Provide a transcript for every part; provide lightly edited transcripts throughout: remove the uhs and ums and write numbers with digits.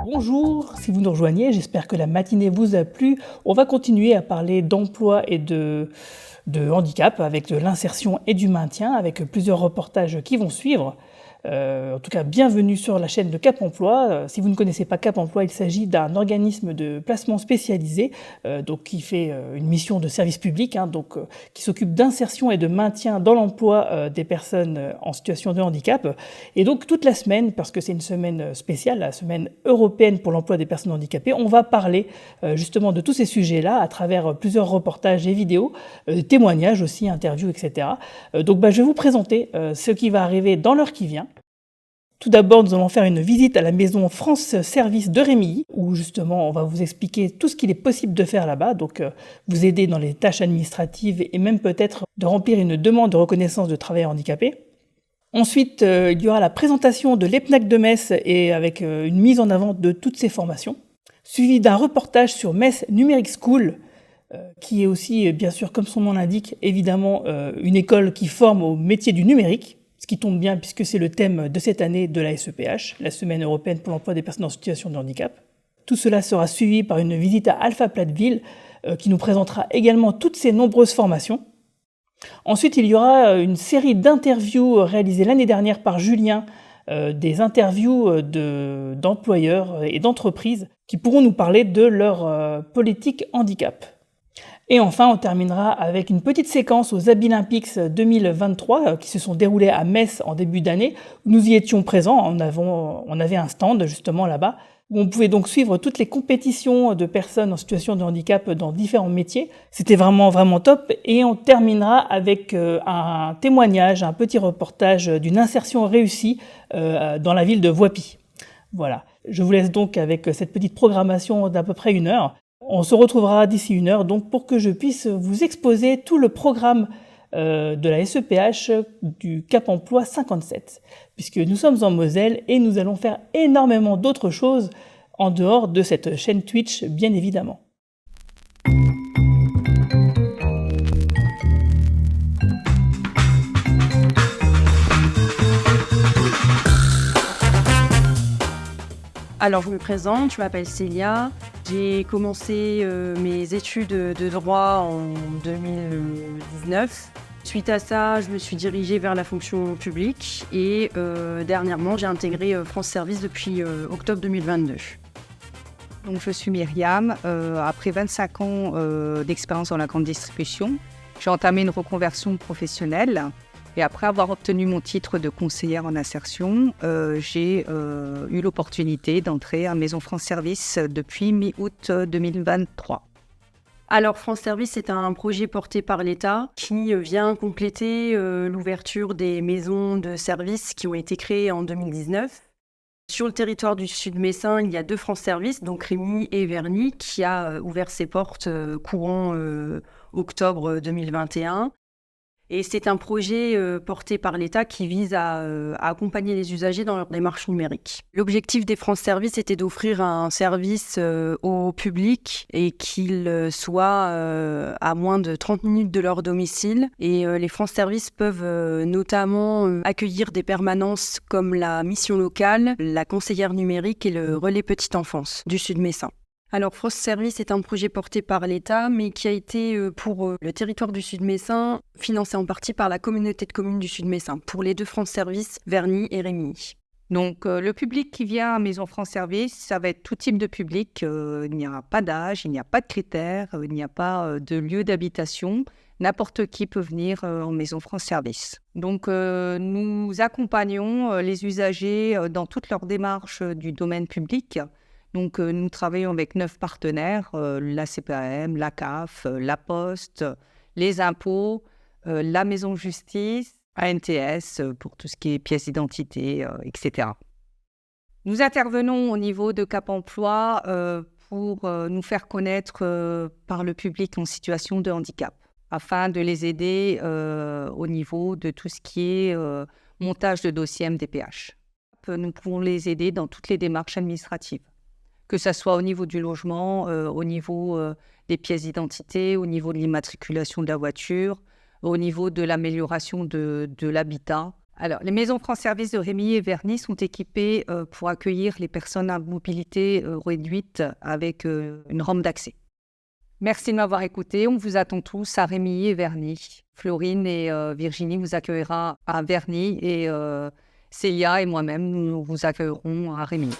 Bonjour, si vous nous rejoignez, j'espère que la matinée vous a plu. On va continuer à parler d'emploi et de handicap avec de l'insertion et du maintien, avec plusieurs reportages qui vont suivre. En tout cas, bienvenue sur la chaîne de Cap Emploi. Si vous ne connaissez pas Cap Emploi, il s'agit d'un organisme de placement spécialisé, donc qui fait une mission de service public, qui s'occupe d'insertion et de maintien dans l'emploi des personnes en situation de handicap. Et donc toute la semaine, parce que c'est une semaine spéciale, la semaine européenne pour l'emploi des personnes handicapées, on va parler justement de tous ces sujets-là à travers plusieurs reportages et vidéos, témoignages aussi, interviews, etc. Donc je vais vous présenter ce qui va arriver dans l'heure qui vient. Tout d'abord, nous allons faire une visite à la maison France Service de Rémilly, où justement on va vous expliquer tout ce qu'il est possible de faire là-bas, donc vous aider dans les tâches administratives et même peut-être de remplir une demande de reconnaissance de travailleur handicapé. Ensuite, il y aura la présentation de l'EPNAC de Metz et avec une mise en avant de toutes ces formations, suivi d'un reportage sur Metz Numérique School, qui est aussi, bien sûr, comme son nom l'indique, évidemment une école qui forme au métier du numérique, ce qui tombe bien puisque c'est le thème de cette année de la SEPH, la Semaine européenne pour l'emploi des personnes en situation de handicap. Tout cela sera suivi par une visite à Alpha Platteville, qui nous présentera également toutes ces nombreuses formations. Ensuite, il y aura une série d'interviews réalisées l'année dernière par Julien, des interviews d'employeurs et d'entreprises qui pourront nous parler de leur politique handicap. Et enfin, on terminera avec une petite séquence aux Abilympics 2023 qui se sont déroulés à Metz en début d'année. Nous y étions présents, on avait un stand justement là-bas, où on pouvait donc suivre toutes les compétitions de personnes en situation de handicap dans différents métiers. C'était vraiment, vraiment top. Et on terminera avec un témoignage, un petit reportage d'une insertion réussie dans la ville de Voipy. Voilà. Je vous laisse donc avec cette petite programmation d'à peu près 1 heure. On se retrouvera d'ici 1 heure donc pour que je puisse vous exposer tout le programme de la SEPH du Cap Emploi 57, puisque nous sommes en Moselle et nous allons faire énormément d'autres choses en dehors de cette chaîne Twitch, bien évidemment. Alors, je me présente, je m'appelle Célia. J'ai commencé mes études de droit en 2019. Suite à ça, je me suis dirigée vers la fonction publique et dernièrement, j'ai intégré France Service depuis octobre 2022. Donc, je suis Myriam. Après 25 ans d'expérience dans la grande distribution, j'ai entamé une reconversion professionnelle. Et après avoir obtenu mon titre de conseillère en insertion, j'ai eu l'opportunité d'entrer à Maison France Service depuis mi-août 2023. Alors, France Service, c'est un projet porté par l'État qui vient compléter l'ouverture des maisons de services qui ont été créées en 2019. Sur le territoire du Sud-Messin, il y a 2 France Service, donc Rémilly et Verny, qui a ouvert ses portes courant octobre 2021. Et c'est un projet porté par l'État qui vise à accompagner les usagers dans leur démarche numérique. L'objectif des France Service était d'offrir un service au public et qu'il soit à moins de 30 minutes de leur domicile. Et les France Service peuvent notamment accueillir des permanences comme la mission locale, la conseillère numérique et le relais petite enfance du Sud-Messin. Alors, France Service est un projet porté par l'État, mais qui a été, pour le territoire du Sud-Messin, financé en partie par la communauté de communes du Sud-Messin, pour les 2 France Service, Verny et Rémilly. Donc, le public qui vient à Maison France Service, ça va être tout type de public. Il n'y a pas d'âge, il n'y a pas de critères, il n'y a pas de lieu d'habitation. N'importe qui peut venir en Maison France Service. Donc, nous accompagnons les usagers dans toutes leurs démarches du domaine public. Donc, nous travaillons avec 9 partenaires, la CPAM, la CAF, la Poste, les impôts, la Maison de Justice, ANTS pour tout ce qui est pièces d'identité, etc. Nous intervenons au niveau de Cap Emploi pour nous faire connaître par le public en situation de handicap, afin de les aider au niveau de tout ce qui est montage de dossier MDPH. Nous pouvons les aider dans toutes les démarches administratives, que ce soit au niveau du logement, au niveau des pièces d'identité, au niveau de l'immatriculation de la voiture, au niveau de l'amélioration de l'habitat, Alors, les maisons France Service de Rémilly et Verny sont équipées pour accueillir les personnes à mobilité réduite avec une rampe d'accès. Merci de m'avoir écouté. On vous attend tous à Rémilly et Verny. Florine et Virginie vous accueillera à Verny et Célia et moi-même, nous vous accueillerons à Rémilly.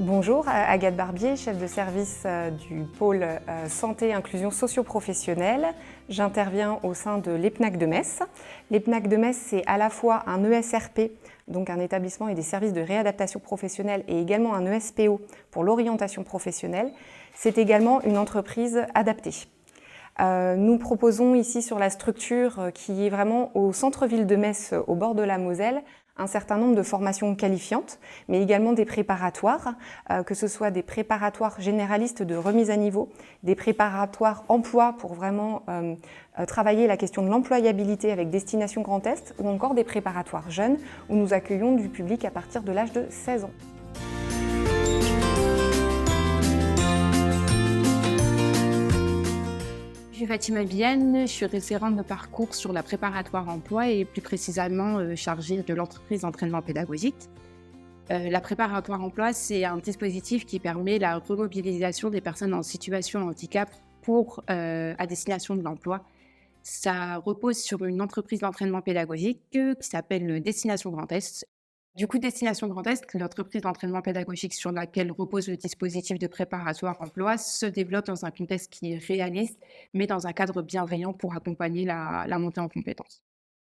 Bonjour, Agathe Barbier, chef de service du pôle santé et inclusion socio-professionnelle. J'interviens au sein de l'EPNAC de Metz. L'EPNAC de Metz, c'est à la fois un ESRP, donc un établissement et des services de réadaptation professionnelle, et également un ESPO pour l'orientation professionnelle. C'est également une entreprise adaptée. Nous proposons ici sur la structure qui est vraiment au centre-ville de Metz, au bord de la Moselle, un certain nombre de formations qualifiantes, mais également des préparatoires, que ce soit des préparatoires généralistes de remise à niveau, des préparatoires emploi pour vraiment travailler la question de l'employabilité avec destination Grand Est, ou encore des préparatoires jeunes où nous accueillons du public à partir de l'âge de 16 ans. Je suis Fatima Bienne, je suis référente de parcours sur la préparatoire emploi et plus précisément chargée de l'entreprise d'entraînement pédagogique. La préparatoire emploi, c'est un dispositif qui permet la remobilisation des personnes en situation de handicap à destination de l'emploi. Ça repose sur une entreprise d'entraînement pédagogique qui s'appelle Destination Grand Est. Du coup, Destination Grand Est, l'entreprise d'entraînement pédagogique sur laquelle repose le dispositif de préparatoire emploi, se développe dans un contexte qui est réaliste, mais dans un cadre bienveillant pour accompagner la montée en compétences.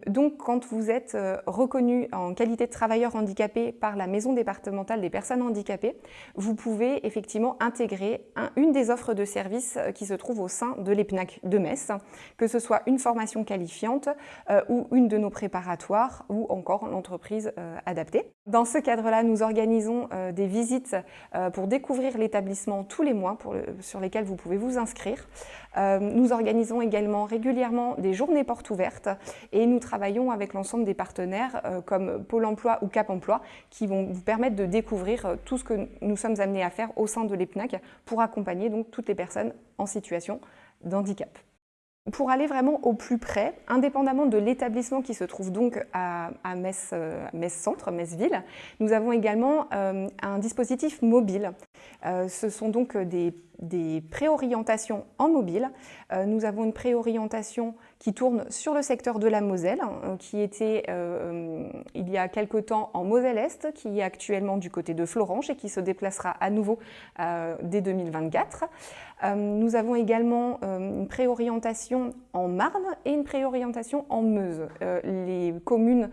Donc, quand vous êtes reconnu en qualité de travailleur handicapé par la Maison départementale des personnes handicapées, vous pouvez effectivement intégrer une des offres de services qui se trouve au sein de l'EPNAC de Metz, que ce soit une formation qualifiante ou une de nos préparatoires ou encore l'entreprise adaptée. Dans ce cadre-là, nous organisons des visites pour découvrir l'établissement tous les mois sur lesquels vous pouvez vous inscrire. Nous organisons également régulièrement des journées portes ouvertes et nous travaillons avec l'ensemble des partenaires comme Pôle emploi ou Cap emploi qui vont vous permettre de découvrir tout ce que nous sommes amenés à faire au sein de l'EPNAC pour accompagner donc toutes les personnes en situation de handicap. Pour aller vraiment au plus près, indépendamment de l'établissement qui se trouve donc à Metz Centre, Metz-Ville, nous avons également un dispositif mobile. Ce sont donc des préorientations en mobile. Nous avons une préorientation qui tourne sur le secteur de la Moselle, qui était il y a quelque temps en Moselle-Est, qui est actuellement du côté de Florange et qui se déplacera à nouveau dès 2024. Nous avons également une préorientation en Marne et une préorientation en Meuse. Les communes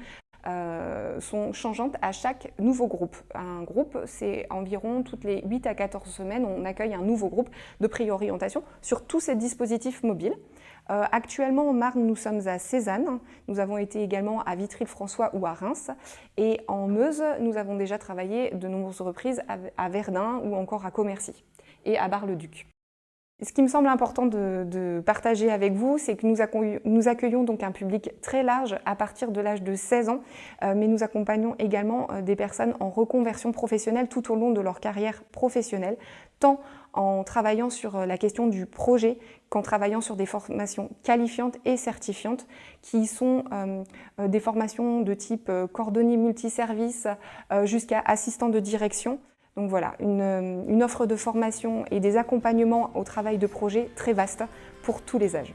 sont changeantes à chaque nouveau groupe. Un groupe, c'est environ toutes les 8 à 14 semaines, on accueille un nouveau groupe de préorientation sur tous ces dispositifs mobiles. Actuellement, en Marne, nous sommes à Cézanne. Nous avons été également à Vitry-le-François ou à Reims. Et en Meuse, nous avons déjà travaillé de nombreuses reprises à Verdun ou encore à Commercy et à Bar-le-Duc. Ce qui me semble important de partager avec vous, c'est que nous accueillons donc un public très large à partir de l'âge de 16 ans, mais nous accompagnons également des personnes en reconversion professionnelle tout au long de leur carrière professionnelle, tant en travaillant sur la question du projet qu'en travaillant sur des formations qualifiantes et certifiantes qui sont des formations de type cordonnier multiservice jusqu'à assistant de direction. Donc voilà, une offre de formation et des accompagnements au travail de projet très vaste pour tous les âges.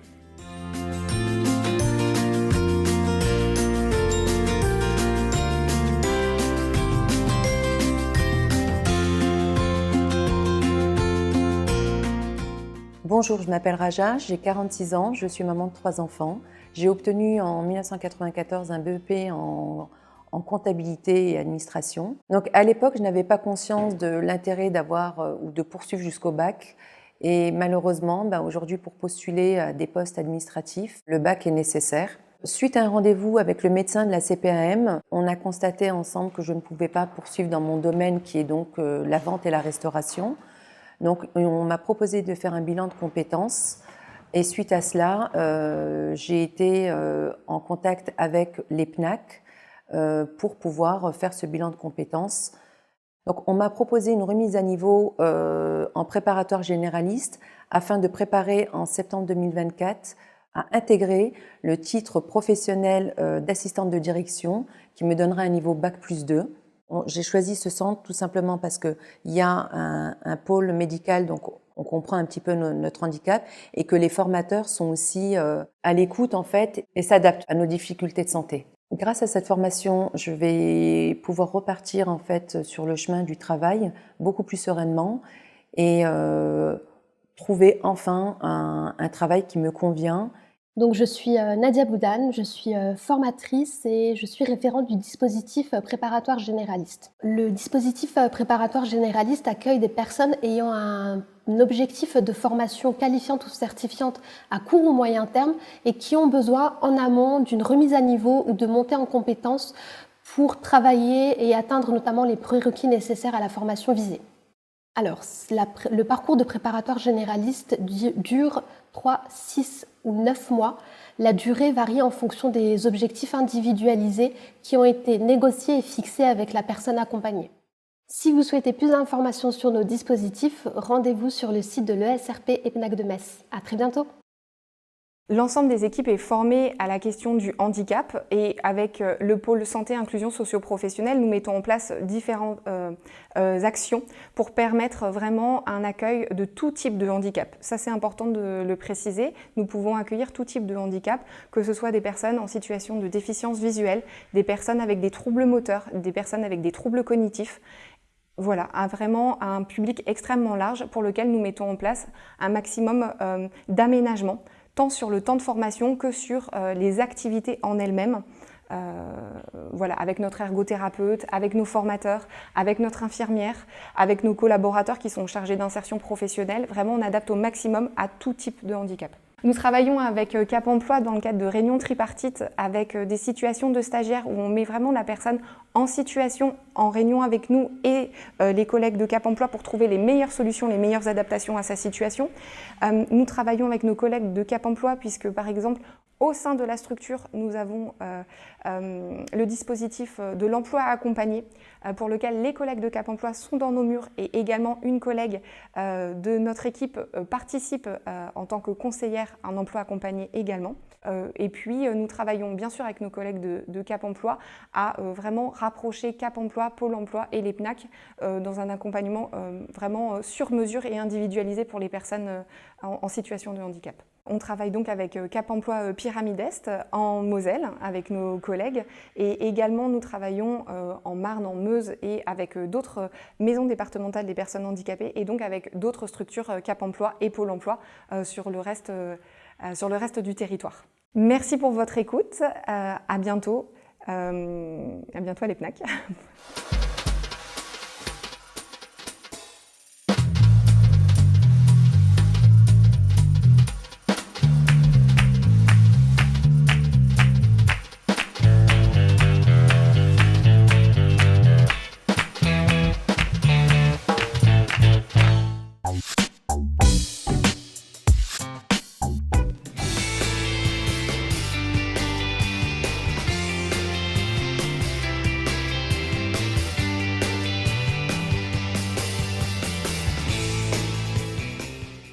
Bonjour, je m'appelle Raja, j'ai 46 ans, je suis maman de 3 enfants. J'ai obtenu en 1994 un BEP en comptabilité et administration. Donc à l'époque, je n'avais pas conscience de l'intérêt d'avoir ou de poursuivre jusqu'au bac. Et malheureusement, aujourd'hui, pour postuler à des postes administratifs, le bac est nécessaire. Suite à un rendez-vous avec le médecin de la CPAM, on a constaté ensemble que je ne pouvais pas poursuivre dans mon domaine qui est donc la vente et la restauration. Donc on m'a proposé de faire un bilan de compétences et suite à cela, j'ai été en contact avec les PNAC pour pouvoir faire ce bilan de compétences. Donc on m'a proposé une remise à niveau en préparatoire généraliste afin de préparer en septembre 2024 à intégrer le titre professionnel d'assistante de direction qui me donnera un niveau Bac+2. J'ai choisi ce centre tout simplement parce qu'il y a un pôle médical, donc on comprend un petit peu notre handicap et que les formateurs sont aussi à l'écoute en fait et s'adaptent à nos difficultés de santé. Grâce à cette formation, je vais pouvoir repartir en fait sur le chemin du travail beaucoup plus sereinement et trouver enfin un travail qui me convient. Donc je suis Nadia Boudane, je suis formatrice et je suis référente du dispositif préparatoire généraliste. Le dispositif préparatoire généraliste accueille des personnes ayant un objectif de formation qualifiante ou certifiante à court ou moyen terme et qui ont besoin en amont d'une remise à niveau ou de montée en compétences pour travailler et atteindre notamment les prérequis nécessaires à la formation visée. Alors, le parcours de préparatoire généraliste dure 3, 6 ou 9 mois. La durée varie en fonction des objectifs individualisés qui ont été négociés et fixés avec la personne accompagnée. Si vous souhaitez plus d'informations sur nos dispositifs, rendez-vous sur le site de l'ESRP et PNAC de Metz. À très bientôt. L'ensemble des équipes est formé à la question du handicap et avec le pôle santé inclusion socio-professionnelle, nous mettons en place différentes actions pour permettre vraiment un accueil de tout type de handicap. Ça, c'est important de le préciser. Nous pouvons accueillir tout type de handicap, que ce soit des personnes en situation de déficience visuelle, des personnes avec des troubles moteurs, des personnes avec des troubles cognitifs. Voilà, vraiment un public extrêmement large pour lequel nous mettons en place un maximum d'aménagement, tant sur le temps de formation que sur les activités en elles-mêmes. Voilà, avec notre ergothérapeute, avec nos formateurs, avec notre infirmière, avec nos collaborateurs qui sont chargés d'insertion professionnelle. Vraiment, on adapte au maximum à tout type de handicap. Nous travaillons avec Cap Emploi dans le cadre de réunions tripartites avec des situations de stagiaires où on met vraiment la personne en situation, en réunion avec nous et les collègues de Cap Emploi pour trouver les meilleures solutions, les meilleures adaptations à sa situation. Nous travaillons avec nos collègues de Cap Emploi puisque, par exemple, au sein de la structure, nous avons le dispositif de l'emploi accompagné pour lequel les collègues de Cap Emploi sont dans nos murs et également une collègue de notre équipe participe en tant que conseillère à un emploi accompagné également. Et puis, nous travaillons bien sûr avec nos collègues de Cap Emploi à vraiment rapprocher Cap Emploi, Pôle Emploi et les PNAC dans un accompagnement vraiment sur mesure et individualisé pour les personnes en situation de handicap. On travaille donc avec Cap Emploi Pyramide Est en Moselle avec nos collègues et également nous travaillons en Marne, en Meuse et avec d'autres maisons départementales des personnes handicapées et donc avec d'autres structures Cap Emploi et Pôle Emploi sur le reste du territoire. Merci pour votre écoute, à bientôt à les PNAC.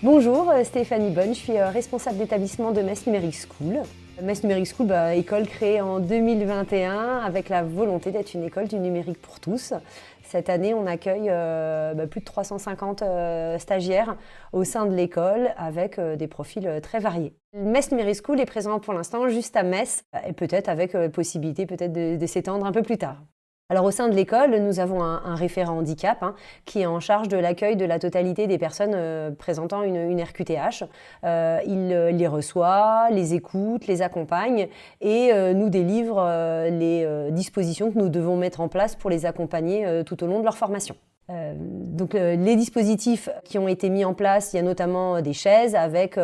Bonjour, Stéphanie Bonne, je suis responsable d'établissement de Metz Numérique School. Metz Numérique School, école créée en 2021 avec la volonté d'être une école du numérique pour tous. Cette année, on accueille plus de 350 stagiaires au sein de l'école avec des profils très variés. Metz Numérique School est présent pour l'instant juste à Metz et peut-être avec possibilité de s'étendre un peu plus tard. Alors au sein de l'école, nous avons un référent handicap qui est en charge de l'accueil de la totalité des personnes présentant une RQTH. Il les reçoit, les écoute, les accompagne et nous délivre les dispositions que nous devons mettre en place pour les accompagner tout au long de leur formation. Les dispositifs qui ont été mis en place, il y a notamment des chaises avec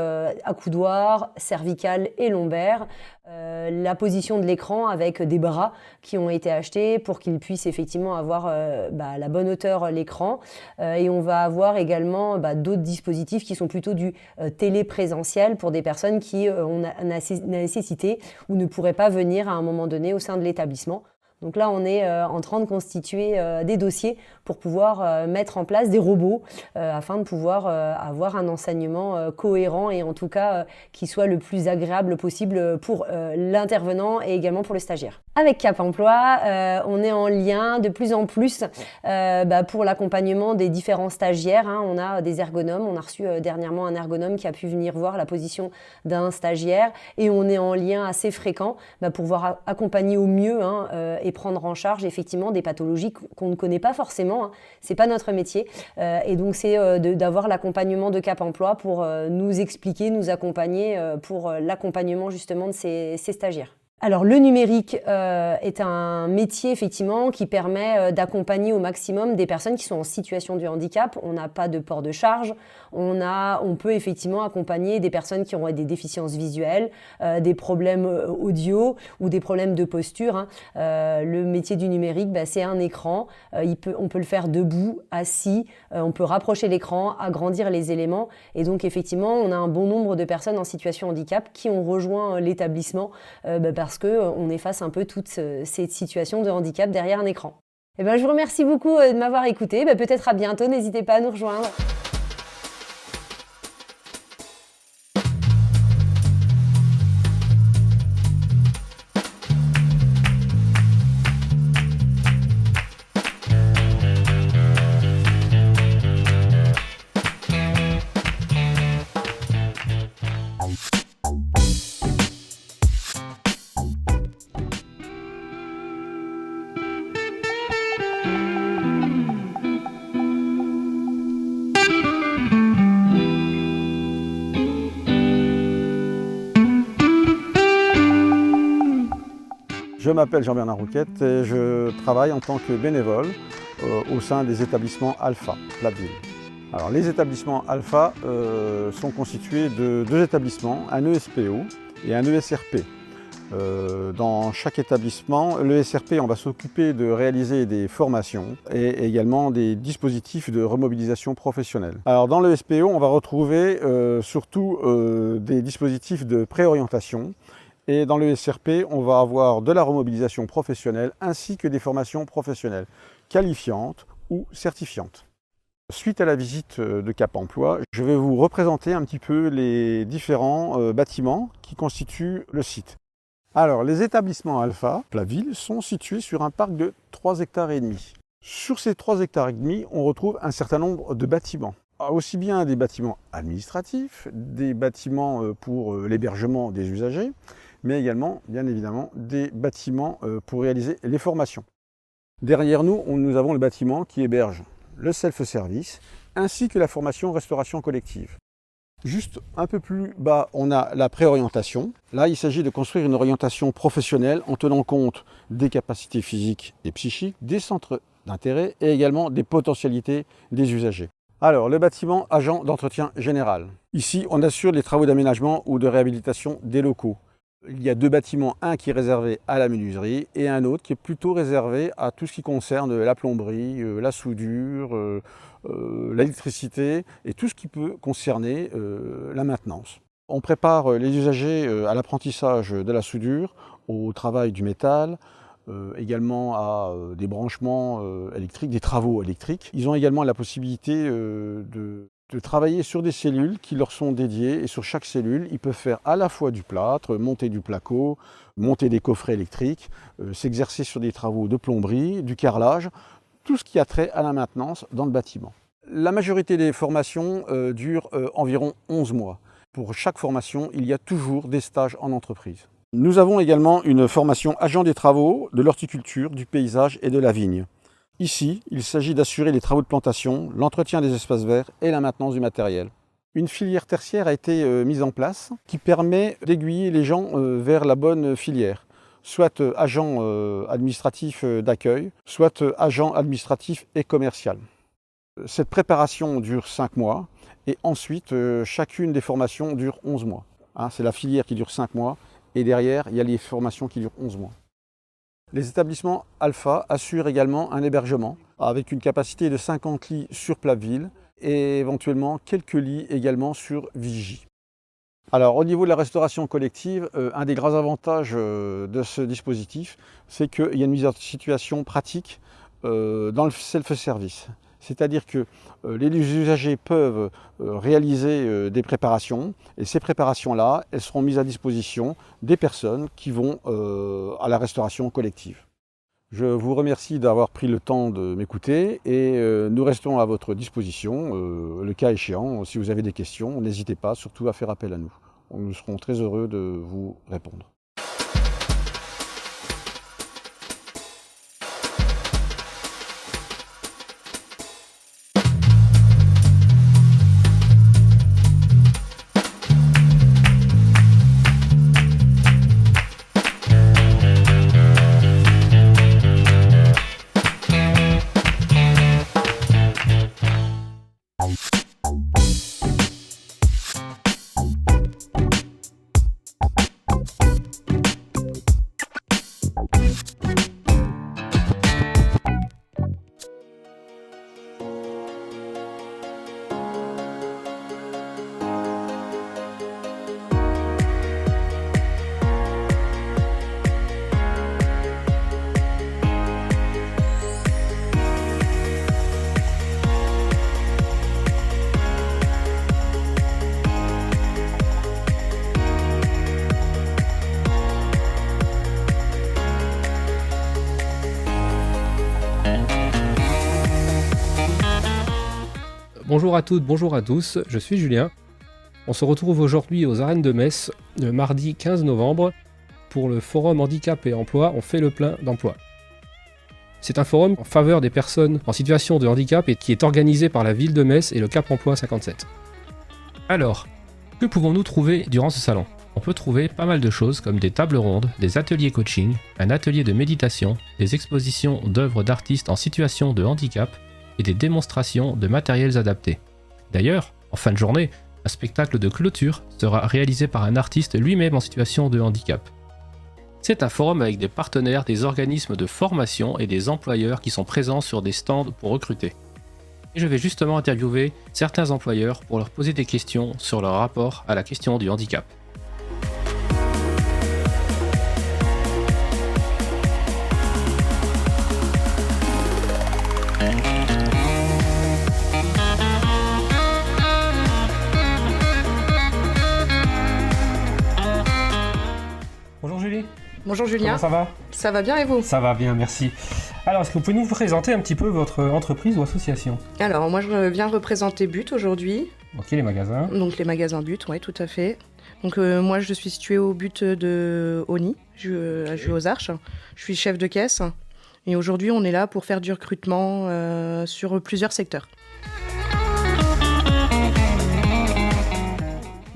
accoudoirs, cervicales et lombaires, la position de l'écran avec des bras qui ont été achetés pour qu'ils puissent effectivement avoir la bonne hauteur l'écran, et on va avoir également d'autres dispositifs qui sont plutôt du téléprésentiel pour des personnes qui ont la nécessité ou ne pourraient pas venir à un moment donné au sein de l'établissement. Donc là, on est en train de constituer des dossiers pour pouvoir mettre en place des robots afin de pouvoir avoir un enseignement cohérent et en tout cas qui soit le plus agréable possible pour l'intervenant et également pour le stagiaire. Avec Cap Emploi, on est en lien de plus en plus pour l'accompagnement des différents stagiaires. On a des ergonomes, on a reçu dernièrement un ergonome qui a pu venir voir la position d'un stagiaire et on est en lien assez fréquent pour pouvoir accompagner au mieux et prendre en charge effectivement des pathologies qu'on ne connaît pas forcément. C'est pas notre métier et donc c'est d'avoir l'accompagnement de Cap Emploi pour nous expliquer, nous accompagner pour l'accompagnement justement de ces stagiaires. Alors le numérique est un métier effectivement qui permet d'accompagner au maximum des personnes qui sont en situation de handicap. On n'a pas de port de charge, on peut effectivement accompagner des personnes qui ont des déficiences visuelles, des problèmes audio ou des problèmes de posture. Le métier du numérique, c'est un écran, on peut le faire debout, assis, on peut rapprocher l'écran, agrandir les éléments et donc effectivement on a un bon nombre de personnes en situation de handicap qui ont rejoint l'établissement parce qu'on efface un peu toute cette situation de handicap derrière un écran. Je vous remercie beaucoup de m'avoir écouté. Peut-être à bientôt, n'hésitez pas à nous rejoindre. Je m'appelle Jean-Bernard Rouquette et je travaille en tant que bénévole au sein des établissements Alpha, Platteville. Alors, les établissements Alpha sont constitués de deux établissements, un ESPO et un ESRP. Dans chaque établissement, l'ESRP, on va s'occuper de réaliser des formations et également des dispositifs de remobilisation professionnelle. Alors dans l'ESPO, on va retrouver surtout des dispositifs de préorientation. Et dans le SRP, on va avoir de la remobilisation professionnelle ainsi que des formations professionnelles qualifiantes ou certifiantes. Suite à la visite de Cap Emploi, je vais vous représenter un petit peu les différents bâtiments qui constituent le site. Alors, les établissements Alpha, Platteville, sont situés sur un parc de 3,5 hectares. Sur ces 3,5 hectares, on retrouve un certain nombre de bâtiments. Aussi bien des bâtiments administratifs, des bâtiments pour l'hébergement des usagers, mais également, bien évidemment, des bâtiments pour réaliser les formations. Derrière nous, nous avons le bâtiment qui héberge le self-service, ainsi que la formation restauration collective. Juste un peu plus bas, on a la préorientation. Là, il s'agit de construire une orientation professionnelle en tenant compte des capacités physiques et psychiques, des centres d'intérêt et également des potentialités des usagers. Alors, le bâtiment agent d'entretien général. Ici, on assure les travaux d'aménagement ou de réhabilitation des locaux. Il y a deux bâtiments, un qui est réservé à la menuiserie et un autre qui est plutôt réservé à tout ce qui concerne la plomberie, la soudure, l'électricité et tout ce qui peut concerner la maintenance. On prépare les usagers à l'apprentissage de la soudure, au travail du métal, également à des branchements électriques, des travaux électriques. Ils ont également la possibilité de travailler sur des cellules qui leur sont dédiées et sur chaque cellule, ils peuvent faire à la fois du plâtre, monter du placo, monter des coffrets électriques, s'exercer sur des travaux de plomberie, du carrelage, tout ce qui a trait à la maintenance dans le bâtiment. La majorité des formations durent environ 11 mois. Pour chaque formation, il y a toujours des stages en entreprise. Nous avons également une formation agent des travaux, de l'horticulture, du paysage et de la vigne. Ici, il s'agit d'assurer les travaux de plantation, l'entretien des espaces verts et la maintenance du matériel. Une filière tertiaire a été mise en place qui permet d'aiguiller les gens vers la bonne filière, soit agent administratif d'accueil, soit agent administratif et commercial. Cette préparation dure 5 mois et ensuite chacune des formations dure 11 mois. Hein, c'est la filière qui dure 5 mois et derrière il y a les formations qui durent 11 mois. Les établissements Alpha assurent également un hébergement avec une capacité de 50 lits sur Platteville et éventuellement quelques lits également sur Vigie. Alors au niveau de la restauration collective, un des grands avantages de ce dispositif, c'est qu'il y a une mise en situation pratique dans le self-service. C'est-à-dire que les usagers peuvent réaliser des préparations et ces préparations-là, elles seront mises à disposition des personnes qui vont à la restauration collective. Je vous remercie d'avoir pris le temps de m'écouter et nous restons à votre disposition. Le cas échéant, si vous avez des questions, n'hésitez pas surtout à faire appel à nous. Nous serons très heureux de vous répondre. Bonjour à toutes, bonjour à tous, je suis Julien. On se retrouve aujourd'hui aux arènes de Metz, le mardi 15 novembre, pour le forum handicap et emploi, on fait le plein d'emploi. C'est un forum en faveur des personnes en situation de handicap et qui est organisé par la ville de Metz et le Cap Emploi 57. Alors, que pouvons-nous trouver durant ce salon ? On peut trouver pas mal de choses comme des tables rondes, des ateliers coaching, un atelier de méditation, des expositions d'œuvres d'artistes en situation de handicap, et des démonstrations de matériels adaptés. D'ailleurs, en fin de journée, un spectacle de clôture sera réalisé par un artiste lui-même en situation de handicap. C'est un forum avec des partenaires, des organismes de formation et des employeurs qui sont présents sur des stands pour recruter. Et je vais justement interviewer certains employeurs pour leur poser des questions sur leur rapport à la question du handicap. Bonjour Julie. Bonjour Julien. Comment ça va ? Ça va bien et vous ? Ça va bien, merci. Alors, est-ce que vous pouvez nous présenter un petit peu votre entreprise ou association ? Alors, moi je viens représenter But aujourd'hui. Ok, les magasins. Donc les magasins But, oui, tout à fait. Donc moi je suis située au But de Oni, à Jules-aux-Arches. Je suis chef de caisse et aujourd'hui on est là pour faire du recrutement sur plusieurs secteurs.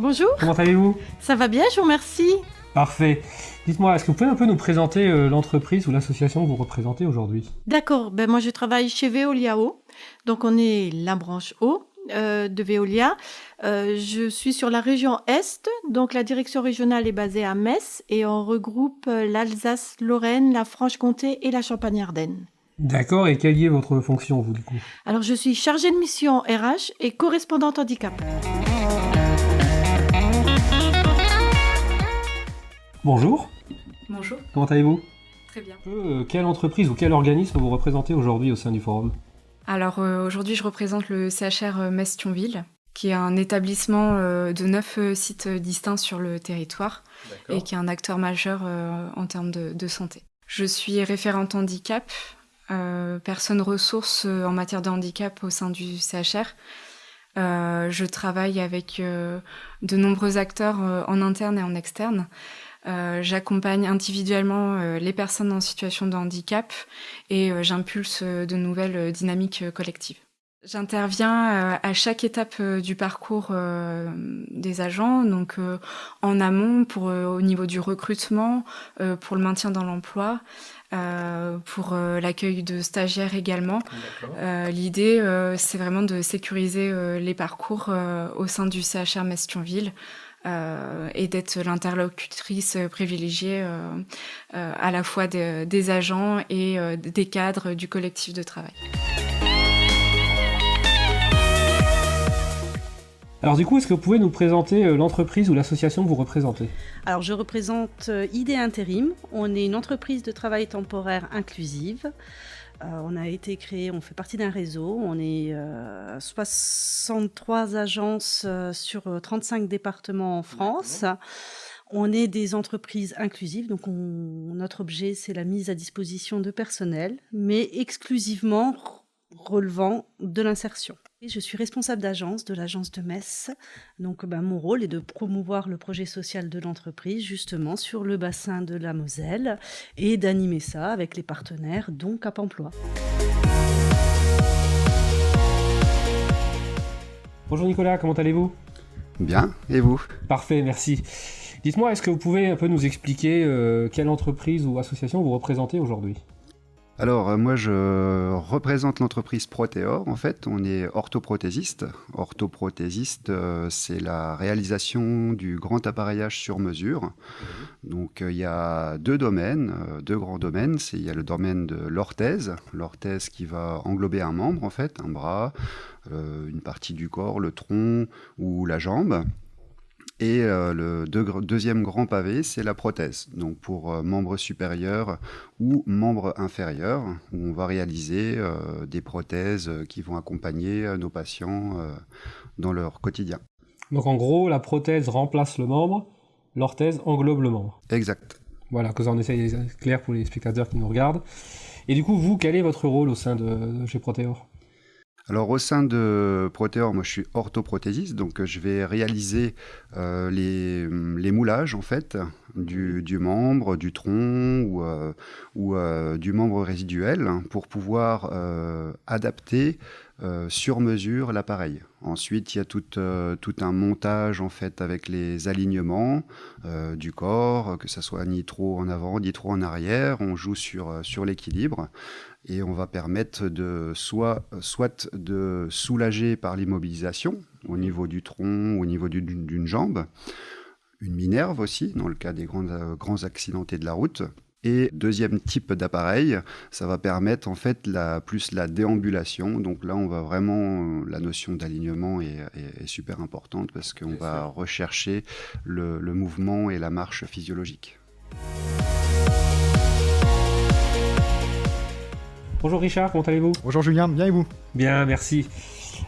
Bonjour. Comment allez-vous ? Ça va bien, je vous remercie. Parfait. Dites-moi, est-ce que vous pouvez un peu nous présenter l'entreprise ou l'association que vous représentez aujourd'hui ? D'accord, moi je travaille chez Veolia Eau, donc on est la branche eau de Veolia. Je suis sur la région Est, donc la direction régionale est basée à Metz et on regroupe l'Alsace, Lorraine, la Franche-Comté et la Champagne-Ardenne. D'accord, et quelle est votre fonction vous du coup ? Alors je suis chargée de mission RH et correspondante handicap. Bonjour. Bonjour. Comment allez-vous ? Très bien. Quelle entreprise ou quel organisme vous représentez aujourd'hui au sein du forum ? Alors aujourd'hui je représente le CHR Metz-Thionville, qui est un établissement de 9 sites distincts sur le territoire. D'accord. Et qui est un acteur majeur en termes de santé. Je suis référente handicap, personne ressource en matière de handicap au sein du CHR. Je travaille avec de nombreux acteurs en interne et en externe. J'accompagne individuellement les personnes en situation de handicap et j'impulse de nouvelles dynamiques collectives. J'interviens à chaque étape du parcours des agents, donc en amont au niveau du recrutement, pour le maintien dans l'emploi, pour l'accueil de stagiaires également. L'idée, c'est vraiment de sécuriser les parcours au sein du CHR Metz-Thionville et d'être l'interlocutrice privilégiée à la fois des agents et des cadres du collectif de travail. Alors du coup, est-ce que vous pouvez nous présenter l'entreprise ou l'association que vous représentez? Alors je représente ID Intérim. On est une entreprise de travail temporaire inclusive. On a été créé, on fait partie d'un réseau. On est 63 agences sur 35 départements en France. On est des entreprises inclusives, donc notre objet c'est la mise à disposition de personnel, mais exclusivement relevant de l'insertion. Je suis responsable d'agence de l'agence de Metz. Donc mon rôle est de promouvoir le projet social de l'entreprise justement sur le bassin de la Moselle et d'animer ça avec les partenaires, dont Cap Emploi. Bonjour Nicolas, comment allez-vous? Bien, et vous? Parfait, merci. Dites-moi, est-ce que vous pouvez un peu nous expliquer quelle entreprise ou association vous représentez aujourd'hui? Alors, moi, je représente l'entreprise Proteor. En fait, on est orthoprothésiste. Orthoprothésiste, c'est la réalisation du grand appareillage sur mesure. Donc, il y a deux domaines, deux grands domaines. Il y a le domaine de l'orthèse qui va englober un membre, en fait, un bras, une partie du corps, le tronc ou la jambe. Et le deuxième grand pavé, c'est la prothèse, donc pour membres supérieurs ou membres inférieurs, où on va réaliser des prothèses qui vont accompagner nos patients dans leur quotidien. Donc en gros, la prothèse remplace le membre, l'orthèse englobe le membre. Exact. Voilà, que ça en essaye clair pour les spectateurs qui nous regardent. Et du coup, vous, quel est votre rôle au sein de chez Proteor ? Alors au sein de Proteor, moi je suis orthoprothésiste, donc je vais réaliser les moulages en fait du membre, du tronc ou du membre résiduel pour pouvoir adapter sur mesure l'appareil. Ensuite, il y a tout un montage en fait avec les alignements du corps, que ça soit ni trop en avant, ni trop en arrière. On joue sur l'équilibre. Et on va permettre soit de soulager par l'immobilisation au niveau du tronc, au niveau d'une jambe, une minerve aussi, dans le cas des grands accidentés de la route. Et deuxième type d'appareil, ça va permettre en fait plus la déambulation. Donc là, on va vraiment, la notion d'alignement est super importante parce qu'on va rechercher le mouvement et la marche physiologique. Bonjour Richard, comment allez-vous? Bonjour Julien, bien et vous? Bien, merci.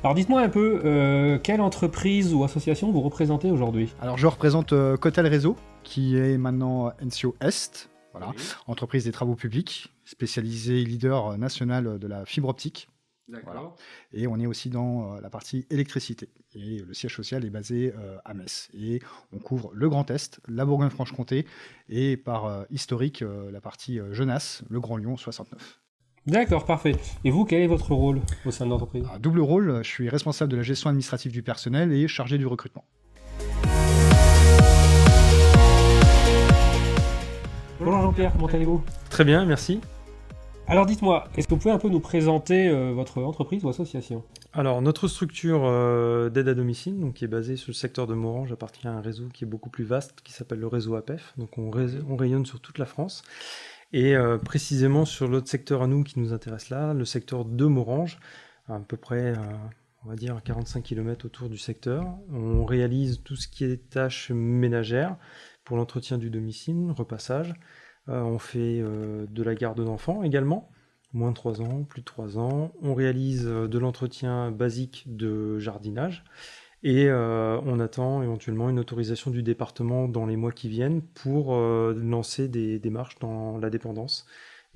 Alors dites-moi un peu, quelle entreprise ou association vous représentez aujourd'hui? Alors je représente Cotel Réseau, qui est maintenant NCO Est, voilà, entreprise des travaux publics, spécialisée leader national de la fibre optique. D'accord. Voilà. Et on est aussi dans la partie électricité. Et le siège social est basé à Metz. Et on couvre le Grand Est, la Bourgogne-Franche-Comté, et par historique, la partie Genasse, le Grand Lyon 69. D'accord, parfait. Et vous, quel est votre rôle au sein de l'entreprise? Double rôle, je suis responsable de la gestion administrative du personnel et chargé du recrutement. Bonjour Jean-Pierre, comment allez-vous? Très bien, merci. Alors dites-moi, est-ce que vous pouvez un peu nous présenter votre entreprise ou association? Alors notre structure d'aide à domicile, donc, qui est basée sur le secteur de Morange, appartient à un réseau qui est beaucoup plus vaste, qui s'appelle le réseau APEF. Donc on rayonne sur toute la France. Et précisément sur l'autre secteur à nous qui nous intéresse là, le secteur de Morange, à peu près, on va dire, 45 km autour du secteur. On réalise tout ce qui est tâches ménagères pour l'entretien du domicile, repassage. On fait de la garde d'enfants également, moins de 3 ans, plus de 3 ans. On réalise de l'entretien basique de jardinage. Et on attend éventuellement une autorisation du département dans les mois qui viennent pour lancer des démarches dans la dépendance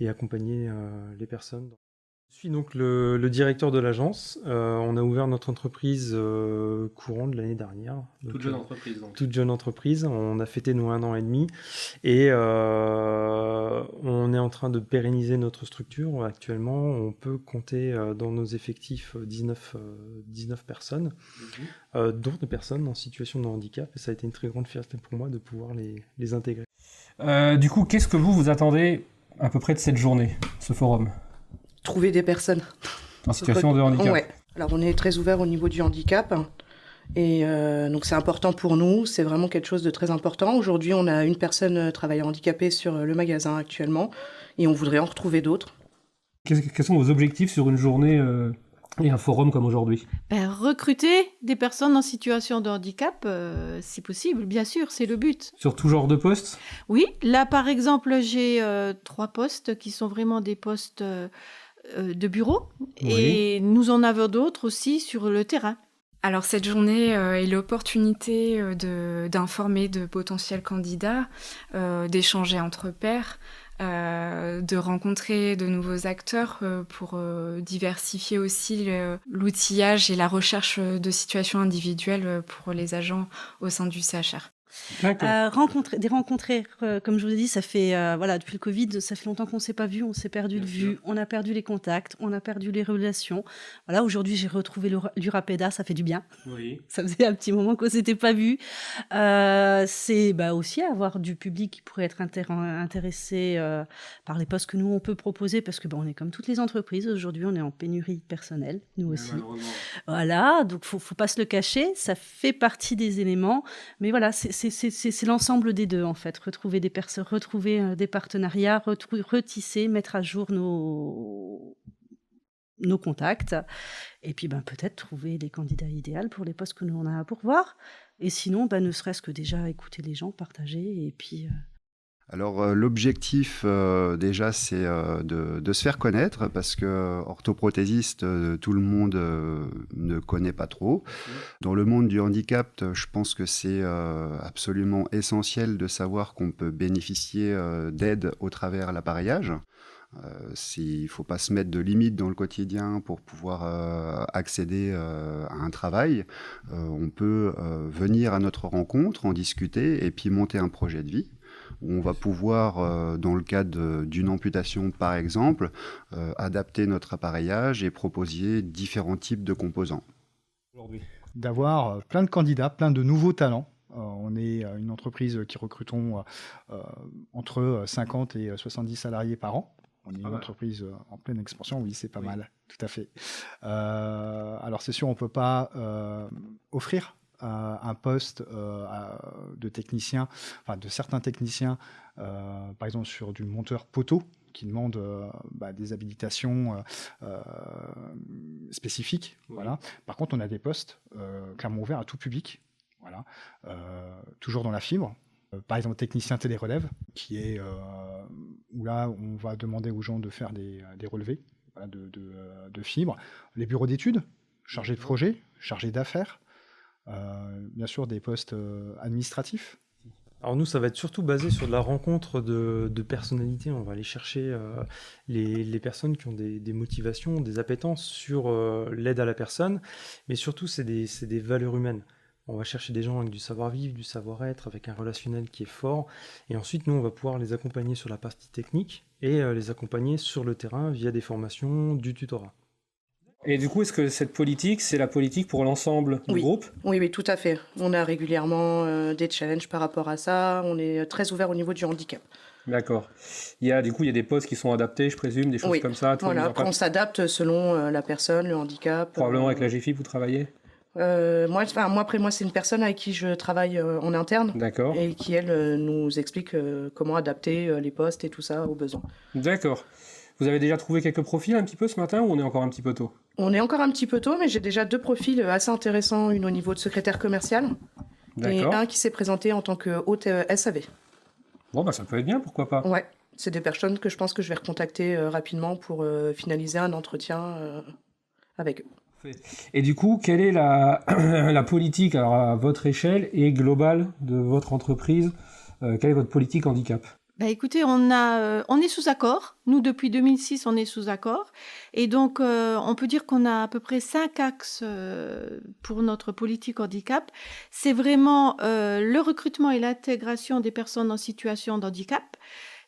et accompagner les personnes. Je suis donc le directeur de l'agence. On a ouvert notre entreprise courant de l'année dernière. Toute jeune entreprise. Toute jeune entreprise. On a fêté nos 1 an et demi. Et on on est en train de pérenniser notre structure. Actuellement, on peut compter dans nos effectifs 19 personnes, dont des personnes en situation de handicap. Et ça a été une très grande fierté pour moi de pouvoir les intégrer. Du coup, qu'est-ce que vous attendez à peu près de cette journée, ce forum? Trouver des personnes en situation de handicap. Ouais. Alors on est très ouvert au niveau du handicap. Et donc c'est important pour nous, c'est vraiment quelque chose de très important. Aujourd'hui, on a une personne travaillant handicapée sur le magasin actuellement et on voudrait en retrouver d'autres. Quels sont vos objectifs sur une journée et un forum comme aujourd'hui? Recruter des personnes en situation de handicap, si possible, bien sûr, c'est le but. Sur tout genre de poste? Oui, là par exemple, j'ai 3 postes qui sont vraiment des postes de bureau et nous en avons d'autres aussi sur le terrain. Alors cette journée est l'opportunité d'informer de potentiels candidats, d'échanger entre pairs, de rencontrer de nouveaux acteurs pour diversifier aussi l'outillage et la recherche de situations individuelles pour les agents au sein du CHR. Rencontrer, comme je vous ai dit, ça fait depuis le Covid, ça fait longtemps qu'on ne s'est pas vu, on s'est perdu de vue, on a perdu les contacts, on a perdu les relations. Voilà, aujourd'hui j'ai retrouvé l'Urapeda, ça fait du bien. Oui. Ça faisait un petit moment qu'on s'était pas vu. C'est aussi avoir du public qui pourrait être intéressé par les postes que nous on peut proposer, parce que on est comme toutes les entreprises aujourd'hui, on est en pénurie de personnel, nous aussi. Voilà, donc faut pas se le cacher, ça fait partie des éléments, mais voilà, c'est l'ensemble des deux en fait, retrouver des personnes, retrouver des partenariats, retisser, mettre à jour nos contacts et puis peut-être trouver les candidats idéaux pour les postes que nous on a à pourvoir, et sinon ne serait-ce que déjà écouter les gens, partager et puis Alors l'objectif déjà c'est de se faire connaître, parce que orthoprothésiste tout le monde ne connaît pas trop. Dans le monde du handicap, je pense que c'est absolument essentiel de savoir qu'on peut bénéficier d'aide au travers l'appareillage. Il ne faut pas se mettre de limites dans le quotidien pour pouvoir accéder à un travail. On peut venir à notre rencontre, en discuter et puis monter un projet de vie. On va pouvoir, dans le cadre d'une amputation par exemple, adapter notre appareillage et proposer différents types de composants. D'avoir plein de candidats, plein de nouveaux talents. On est une entreprise qui recrutons entre 50 et 70 salariés par an. On est une entreprise en pleine expansion, oui, c'est pas mal, tout à fait. Alors c'est sûr, on ne peut pas offrir un poste de technicien, enfin de certains techniciens, par exemple sur du monteur poteau, qui demande des habilitations spécifiques. Voilà. Par contre, on a des postes clairement ouverts à tout public, voilà. Toujours dans la fibre. Par exemple, technicien télérelève, qui est où là, on va demander aux gens de faire des relevés de fibres. Les bureaux d'études, chargés de projet, chargés d'affaires. Bien sûr, des postes administratifs. Alors nous, ça va être surtout basé sur de la rencontre de personnalités. On va aller chercher les personnes qui ont des motivations, des appétences sur l'aide à la personne, mais surtout, c'est des valeurs humaines. On va chercher des gens avec du savoir-vivre, du savoir-être, avec un relationnel qui est fort. Et ensuite, nous, on va pouvoir les accompagner sur la partie technique et les accompagner sur le terrain via des formations, du tutorat. Et du coup, est-ce que cette politique, c'est la politique pour l'ensemble du groupe ? Oui, tout à fait. On a régulièrement des challenges par rapport à ça. On est très ouvert au niveau du handicap. D'accord. Il y a des postes qui sont adaptés, je présume, des choses comme ça. Voilà, après on s'adapte selon la personne, le handicap. Probablement avec la GFIP, vous travaillez ? Moi, c'est une personne avec qui je travaille en interne. D'accord. Et qui, elle, nous explique comment adapter les postes et tout ça aux besoins. D'accord. Vous avez déjà trouvé quelques profils un petit peu ce matin, ou on est encore un petit peu tôt ? On est encore un petit peu tôt, mais j'ai déjà 2 profils assez intéressants, une au niveau de secrétaire commercial et un qui s'est présenté en tant que hôte SAV. Bon, ça peut être bien, pourquoi pas ? Ouais, c'est des personnes que je pense que je vais recontacter rapidement pour finaliser un entretien avec eux. Et du coup, quelle est la politique alors, à votre échelle et globale de votre entreprise ? Quelle est votre politique handicap ? Écoutez, on est sous accord. Nous, depuis 2006, on est sous accord. Et donc, on peut dire qu'on a à peu près 5 axes pour notre politique handicap. C'est vraiment le recrutement et l'intégration des personnes en situation de handicap.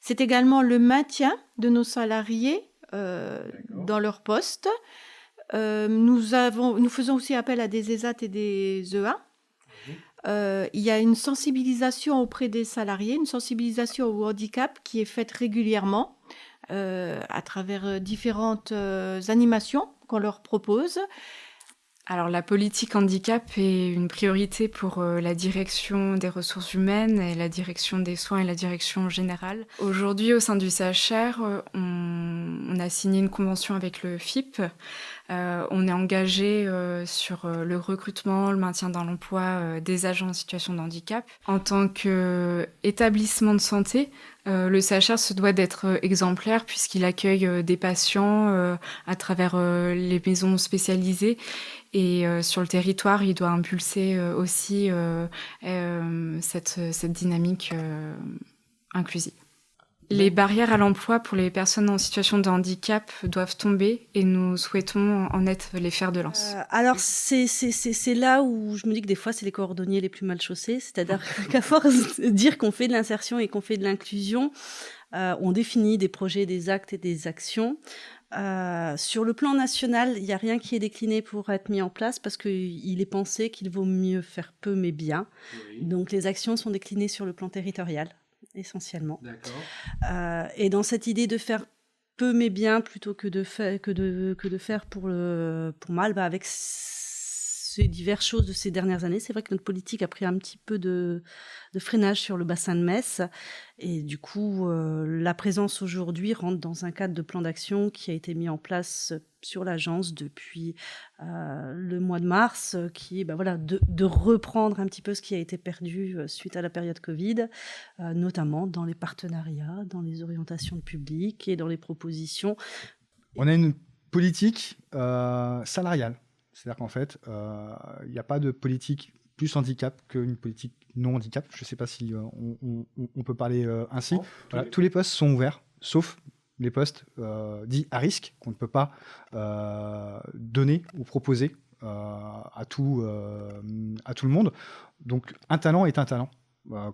C'est également le maintien de nos salariés dans leur poste. Nous faisons aussi appel à des ESAT et des EA. Il y a une sensibilisation auprès des salariés, une sensibilisation au handicap qui est faite régulièrement à travers différentes animations qu'on leur propose. Alors la politique handicap est une priorité pour la direction des ressources humaines et la direction des soins et la direction générale. Aujourd'hui, au sein du CHR, on a signé une convention avec le FIP. On est engagé sur le recrutement, le maintien dans l'emploi des agents en situation de handicap. En tant qu'établissement de santé, le CHR se doit d'être exemplaire puisqu'il accueille des patients à travers les maisons spécialisées. Et sur le territoire, il doit impulser aussi cette dynamique inclusive. Les barrières à l'emploi pour les personnes en situation de handicap doivent tomber et nous souhaitons en être les fers de lance. Alors, c'est là où je me dis que des fois, c'est les cordonniers les plus mal chaussés. C'est-à-dire qu'à force de dire qu'on fait de l'insertion et qu'on fait de l'inclusion, on définit des projets, des actes et des actions. Sur le plan national, il n'y a rien qui est décliné pour être mis en place parce qu'il est pensé qu'il vaut mieux faire peu mais bien. Oui. Donc les actions sont déclinées sur le plan territorial, essentiellement. D'accord. Et dans cette idée de faire peu mais bien plutôt que de faire pour mal, avec ces diverses choses de ces dernières années, c'est vrai que notre politique a pris un petit peu de freinage sur le bassin de Metz. Et du coup, la présence aujourd'hui rentre dans un cadre de plan d'action qui a été mis en place sur l'agence depuis le mois de mars, qui est de reprendre un petit peu ce qui a été perdu suite à la période Covid, notamment dans les partenariats, dans les orientations de public et dans les propositions. On a une politique salariale. C'est-à-dire qu'en fait, il n'y a pas de politique plus handicap qu'une politique non handicap. Je ne sais pas si on peut parler ainsi. Voilà, tous les postes sont ouverts, sauf les postes dits à risque, qu'on ne peut pas donner ou proposer à tout le monde. Donc un talent est un talent.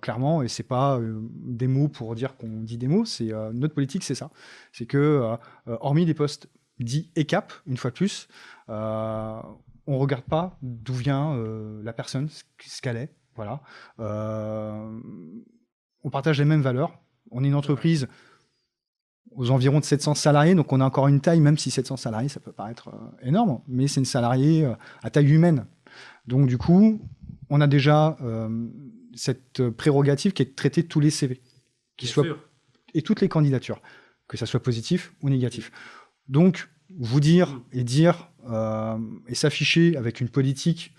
Clairement, et c'est pas des mots pour dire qu'on dit des mots, c'est notre politique, c'est ça. C'est que, hormis les postes dits ECAP, une fois de plus, on regarde pas d'où vient la personne, ce qu'elle est. Voilà. On partage les mêmes valeurs. On est une entreprise aux environs de 700 salariés, donc on a encore une taille, même si 700 salariés, ça peut paraître énorme, mais c'est une salariée à taille humaine. Donc du coup, on a déjà cette prérogative qui est de traiter tous les CV, et toutes les candidatures, que ça soit positif ou négatif. Donc, vous dire et dire et s'afficher avec une politique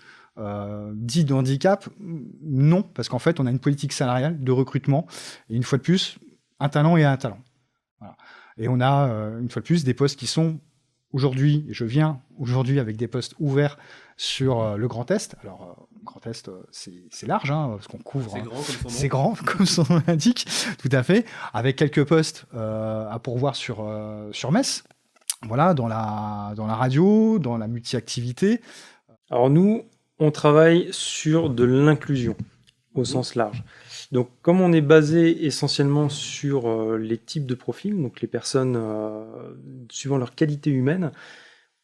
dite de handicap, non, parce qu'en fait, on a une politique salariale de recrutement, et une fois de plus, un talent et un talent. Voilà. Et on a, une fois de plus, des postes qui sont aujourd'hui, et je viens aujourd'hui avec des postes ouverts sur le Grand Est. Alors, Grand Est, c'est large, hein, parce qu'on couvre... C'est grand, comme son nom l'indique, tout à fait, avec quelques postes à pourvoir sur Metz. Voilà, dans la radio, dans la multi-activité. Alors nous, on travaille sur de l'inclusion au sens large. Donc comme on est basé essentiellement sur les types de profils, donc les personnes suivant leur qualité humaine,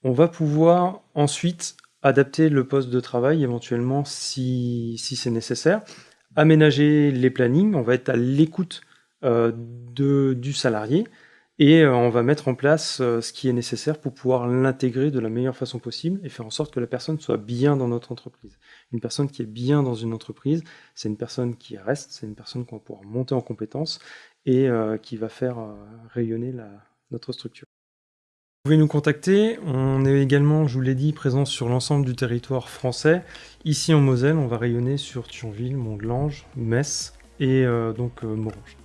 on va pouvoir ensuite adapter le poste de travail éventuellement si c'est nécessaire, aménager les plannings, on va être à l'écoute du salarié, et on va mettre en place ce qui est nécessaire pour pouvoir l'intégrer de la meilleure façon possible et faire en sorte que la personne soit bien dans notre entreprise. Une personne qui est bien dans une entreprise, c'est une personne qui reste, c'est une personne qu'on va pouvoir monter en compétences et qui va faire rayonner notre structure. Vous pouvez nous contacter, on est également, je vous l'ai dit, présent sur l'ensemble du territoire français. Ici en Moselle, on va rayonner sur Thionville, Mont-de-Lange, Metz et donc Morange.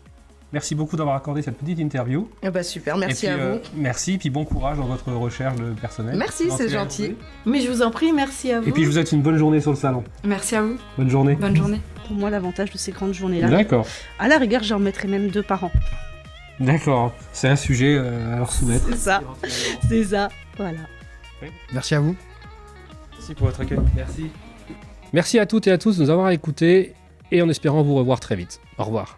Merci beaucoup d'avoir accordé cette petite interview. Super, merci à vous. Merci, puis bon courage dans votre recherche de personnel. Merci, c'est gentil. Mais je vous en prie, merci à vous. Et puis je vous souhaite une bonne journée sur le salon. Merci à vous. Bonne journée. Bonne journée. Pour moi, l'avantage de ces grandes journées-là, d'accord. À la rigueur, j'en mettrai même 2 par an. D'accord, c'est un sujet à leur soumettre. C'est ça, voilà. Merci à vous. Merci pour votre accueil. Merci. Merci à toutes et à tous de nous avoir écoutés et en espérant vous revoir très vite. Au revoir.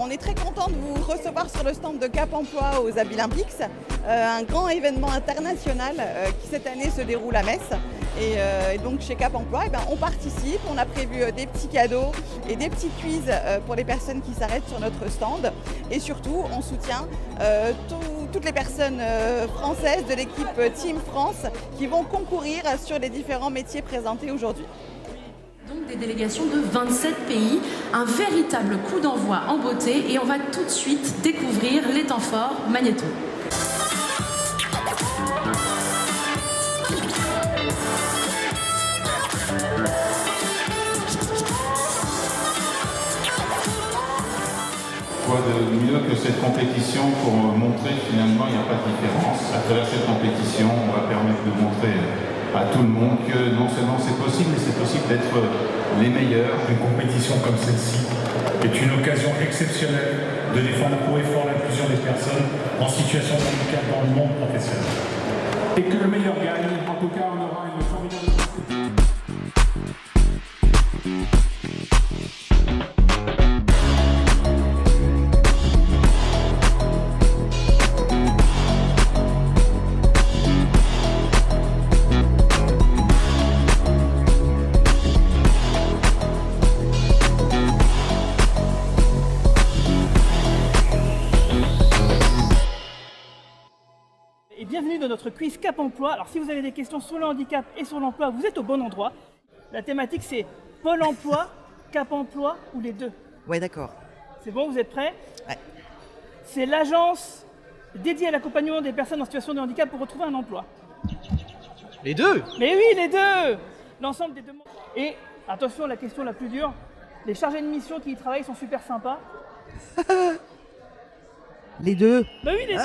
On est très content de vous recevoir sur le stand de Cap Emploi aux Abilympics, un grand événement international qui cette année se déroule à Metz. Et donc chez Cap Emploi, on participe, on a prévu des petits cadeaux et des petits quiz pour les personnes qui s'arrêtent sur notre stand. Et surtout, on soutient toutes les personnes françaises de l'équipe Team France qui vont concourir sur les différents métiers présentés aujourd'hui. Donc des délégations de 27 pays, un véritable coup d'envoi en beauté et on va tout de suite découvrir les temps forts Magnéto. Quoi de mieux que cette compétition pour montrer finalement il n'y a pas de différence. À travers cette compétition, on va permettre de montrer à tout le monde que non seulement c'est possible, mais c'est possible d'être les meilleurs. Une compétition comme celle-ci est une occasion exceptionnelle de défendre haut et fort l'inclusion des personnes en situation de handicap dans le monde professionnel. Et que le meilleur gagne, en tout cas on aura une formidable compétition. Bienvenue dans notre quiz Cap Emploi. Alors si vous avez des questions sur le handicap et sur l'emploi, vous êtes au bon endroit. La thématique c'est Pôle emploi, Cap Emploi ou les deux. Ouais, d'accord. C'est bon, vous êtes prêts? Ouais. C'est l'agence dédiée à l'accompagnement des personnes en situation de handicap pour retrouver un emploi. Les deux? Mais oui, les deux. L'ensemble des demandes. Et attention, la question la plus dure, les chargés de mission qui y travaillent sont super sympas. Les deux? Bah oui, les deux.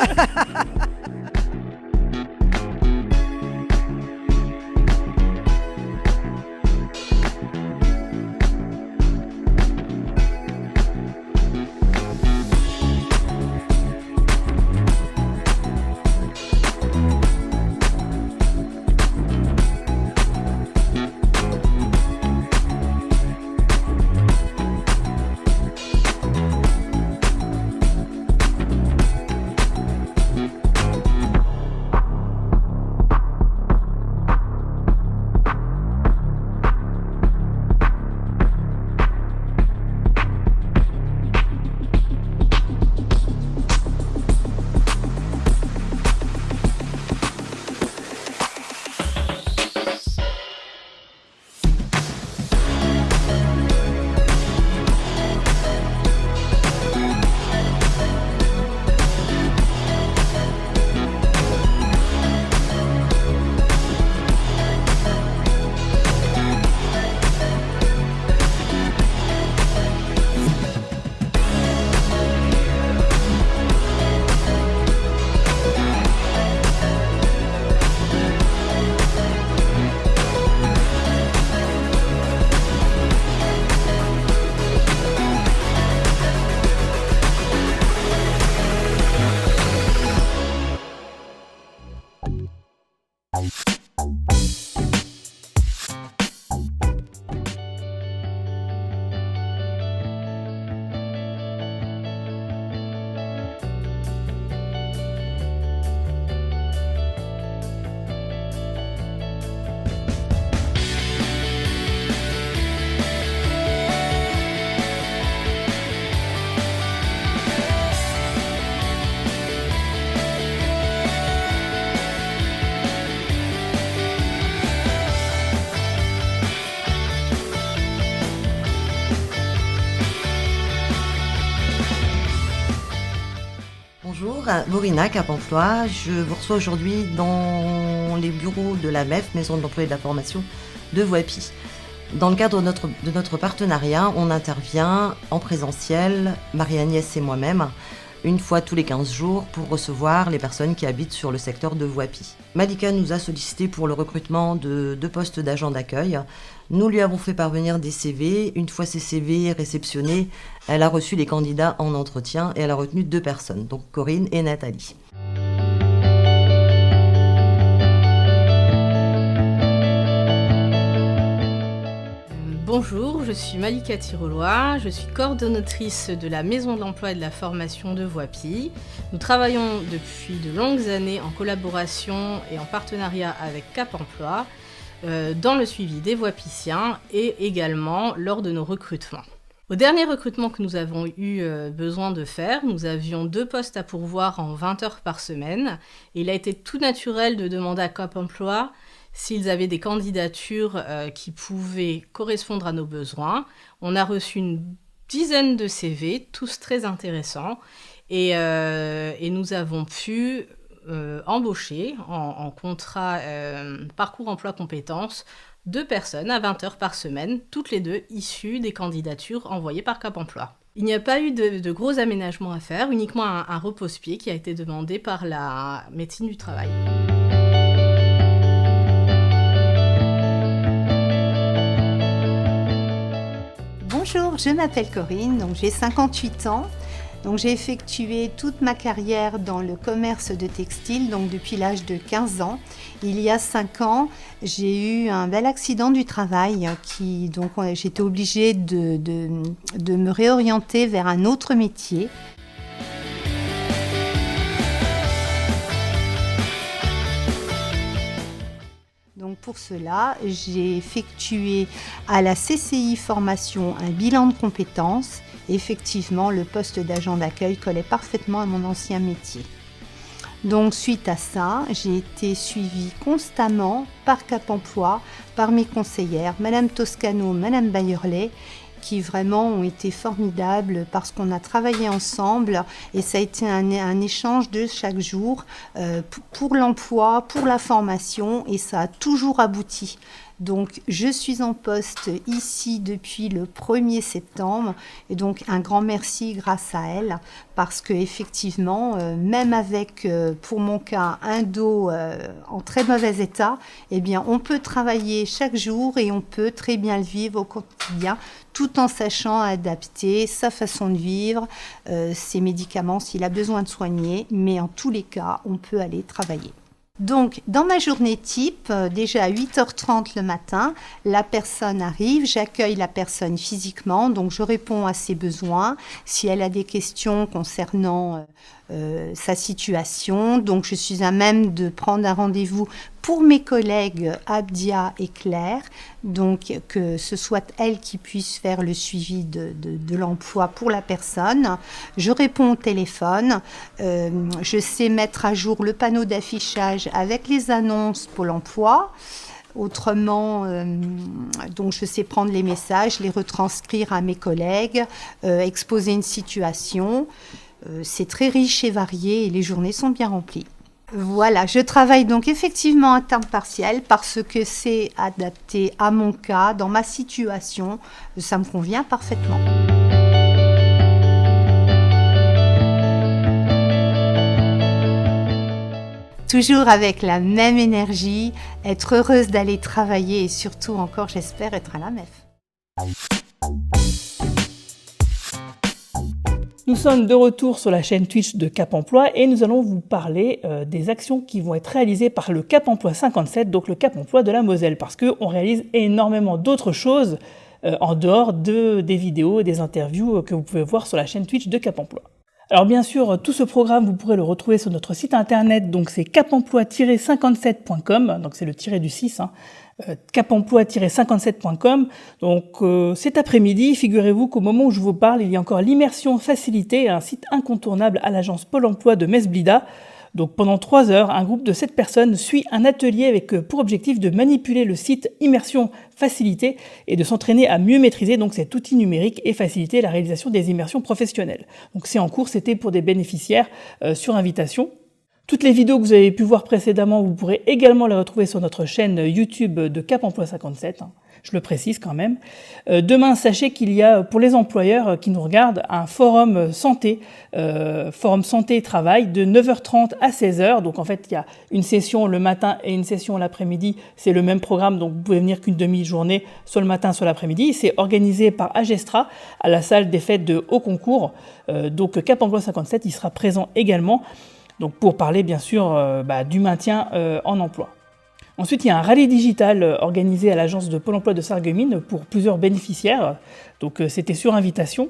Bonjour, Morina, Cap Emploi. Je vous reçois aujourd'hui dans les bureaux de la MEF, Maison de l'Emploi et de la Formation de Voipy. Dans le cadre de notre partenariat, on intervient en présentiel, Marie-Agnès et moi-même, une fois tous les 15 jours pour recevoir les personnes qui habitent sur le secteur de Voipy. Malika nous a sollicité pour le recrutement de 2 postes d'agents d'accueil. Nous lui avons fait parvenir des CV. Une fois ces CV réceptionnés, elle a reçu les candidats en entretien et elle a retenu 2 personnes, donc Corinne et Nathalie. Bonjour, je suis Malika Tirolois, je suis coordonnatrice de la Maison de l'Emploi et de la Formation de Voipy. Nous travaillons depuis de longues années en collaboration et en partenariat avec Cap Emploi dans le suivi des Voipyciens et également lors de nos recrutements. Au dernier recrutement que nous avons eu besoin de faire, nous avions 2 postes à pourvoir en 20 heures par semaine. Et il a été tout naturel de demander à Cap Emploi s'ils avaient des candidatures qui pouvaient correspondre à nos besoins. On a reçu une dizaine de CV, tous très intéressants. Et nous avons pu embaucher en contrat parcours emploi compétences 2 personnes à 20 heures par semaine, toutes les 2 issues des candidatures envoyées par Cap Emploi. Il n'y a pas eu de gros aménagements à faire, uniquement un repose-pied qui a été demandé par la médecine du travail. Bonjour, je m'appelle Corinne, donc j'ai 58 ans. Donc j'ai effectué toute ma carrière dans le commerce de textile, donc depuis l'âge de 15 ans. Il y a 5 ans, j'ai eu un bel accident du travail donc j'étais obligée de me réorienter vers un autre métier. Donc pour cela, j'ai effectué à la CCI Formation un bilan de compétences. Effectivement, le poste d'agent d'accueil collait parfaitement à mon ancien métier. Donc suite à ça, j'ai été suivie constamment par Cap Emploi, par mes conseillères, Madame Toscano, Madame Bayerlet, qui vraiment ont été formidables parce qu'on a travaillé ensemble et ça a été un échange de chaque jour pour l'emploi, pour la formation et ça a toujours abouti. Donc je suis en poste ici depuis le 1er septembre et donc un grand merci grâce à elle parce que effectivement même avec pour mon cas un dos en très mauvais état, eh bien on peut travailler chaque jour et on peut très bien le vivre au quotidien tout en sachant adapter sa façon de vivre, ses médicaments s'il a besoin de soigner, mais en tous les cas on peut aller travailler. Donc, dans ma journée type, déjà à 8h30 le matin, la personne arrive, j'accueille la personne physiquement, donc je réponds à ses besoins. Si elle a des questions concernant sa situation, donc je suis à même de prendre un rendez-vous pour mes collègues Abdia et Claire, donc que ce soit elles qui puissent faire le suivi de l'emploi pour la personne. Je réponds au téléphone, je sais mettre à jour le panneau d'affichage avec les annonces Pôle emploi. Autrement, donc je sais prendre les messages, les retranscrire à mes collègues, exposer une situation. C'est très riche et varié et les journées sont bien remplies. Voilà, je travaille donc effectivement à temps partiel parce que c'est adapté à mon cas, dans ma situation, ça me convient parfaitement. Toujours avec la même énergie, être heureuse d'aller travailler et surtout encore, j'espère, être à la MEF. Nous sommes de retour sur la chaîne Twitch de Cap Emploi et nous allons vous parler des actions qui vont être réalisées par le Cap Emploi 57, donc le Cap Emploi de la Moselle, parce qu'on réalise énormément d'autres choses en dehors des vidéos et des interviews que vous pouvez voir sur la chaîne Twitch de Cap Emploi. Alors bien sûr, tout ce programme, vous pourrez le retrouver sur notre site internet, donc c'est capemploi-57.com, donc c'est le tiré du 6, capemploi-57.com. Donc cet après-midi, figurez-vous qu'au moment où je vous parle, il y a encore l'immersion facilitée, un site incontournable à l'agence Pôle emploi de Metz-Blida. Donc pendant 3 heures, un groupe de 7 personnes suit un atelier avec pour objectif de manipuler le site Immersion Facilité et de s'entraîner à mieux maîtriser donc cet outil numérique et faciliter la réalisation des immersions professionnelles. Donc c'est en cours, c'était pour des bénéficiaires sur invitation. Toutes les vidéos que vous avez pu voir précédemment, vous pourrez également les retrouver sur notre chaîne YouTube de Cap Emploi 57. Je le précise quand même. Demain, sachez qu'il y a pour les employeurs qui nous regardent un forum santé et travail de 9h30 à 16h. Donc en fait, il y a une session le matin et une session l'après-midi. C'est le même programme, donc vous pouvez venir qu'une demi-journée, soit le matin, soit l'après-midi. C'est organisé par Agestra à la salle des fêtes de Haut Concours. Donc Cap Emploi 57, il sera présent également. Donc pour parler bien sûr du maintien en emploi. Ensuite, il y a un rallye digital organisé à l'agence de Pôle emploi de Sarreguemines pour plusieurs bénéficiaires. Donc c'était sur invitation.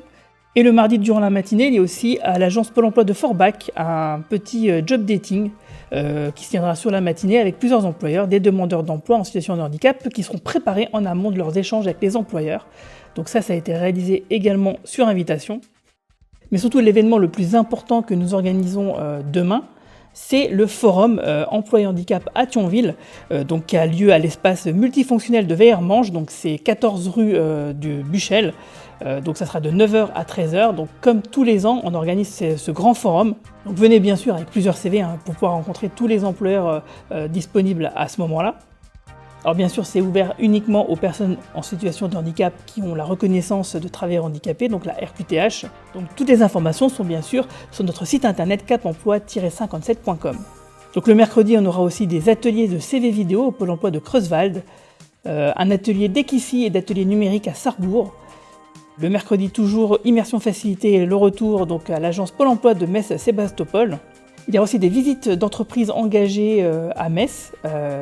Et le mardi durant la matinée, il y a aussi à l'agence Pôle emploi de Forbach un petit job dating qui se tiendra sur la matinée avec plusieurs employeurs, des demandeurs d'emploi en situation de handicap qui seront préparés en amont de leurs échanges avec les employeurs. Donc ça a été réalisé également sur invitation. Mais surtout l'événement le plus important que nous organisons demain, c'est le forum emploi et handicap à Thionville, donc qui a lieu à l'espace multifonctionnel de Veillermange, donc c'est 14 rue du Buchel. Donc ça sera de 9h à 13h. Donc comme tous les ans, on organise ce grand forum. Donc venez bien sûr avec plusieurs CV pour pouvoir rencontrer tous les employeurs disponibles à ce moment-là. Alors bien sûr, c'est ouvert uniquement aux personnes en situation de handicap qui ont la reconnaissance de travailleurs handicapés, donc la RQTH. Donc toutes les informations sont bien sûr sur notre site internet capemploi-57.com. Donc le mercredi, on aura aussi des ateliers de CV vidéo au Pôle emploi de Creuswald, un atelier d'Equifi et d'atelier numérique à Sarrebourg. Le mercredi toujours, immersion facilitée et le retour donc à l'agence Pôle emploi de Metz-Sébastopol. Il y a aussi des visites d'entreprises engagées à Metz,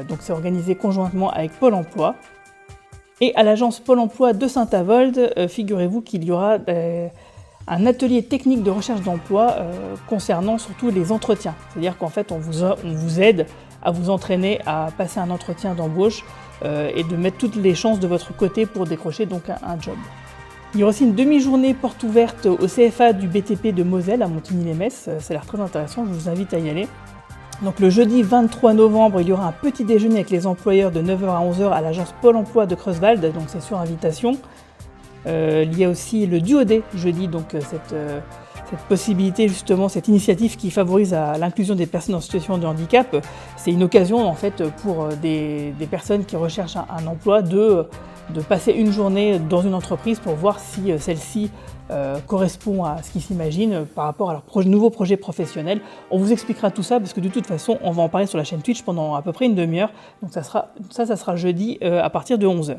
donc c'est organisé conjointement avec Pôle emploi. Et à l'agence Pôle emploi de Saint-Avold, figurez-vous qu'il y aura un atelier technique de recherche d'emploi concernant surtout les entretiens. C'est-à-dire qu'en fait, on vous aide à vous entraîner à passer un entretien d'embauche et de mettre toutes les chances de votre côté pour décrocher donc un job. Il y aura aussi une demi-journée porte ouverte au CFA du BTP de Moselle à Montigny-lès-Metz. Ça a l'air très intéressant, je vous invite à y aller. Donc le jeudi 23 novembre, il y aura un petit déjeuner avec les employeurs de 9h à 11h à l'agence Pôle emploi de Creuswald, donc c'est sur invitation. Il y a aussi le duodé jeudi, donc cette possibilité justement, cette initiative qui favorise l'inclusion des personnes en situation de handicap. C'est une occasion en fait pour des personnes qui recherchent un emploi de passer une journée dans une entreprise pour voir si celle-ci correspond à ce qu'ils s'imaginent par rapport à leur nouveau projet professionnel. On vous expliquera tout ça parce que de toute façon, on va en parler sur la chaîne Twitch pendant à peu près une demi-heure. Donc ça sera jeudi à partir de 11h.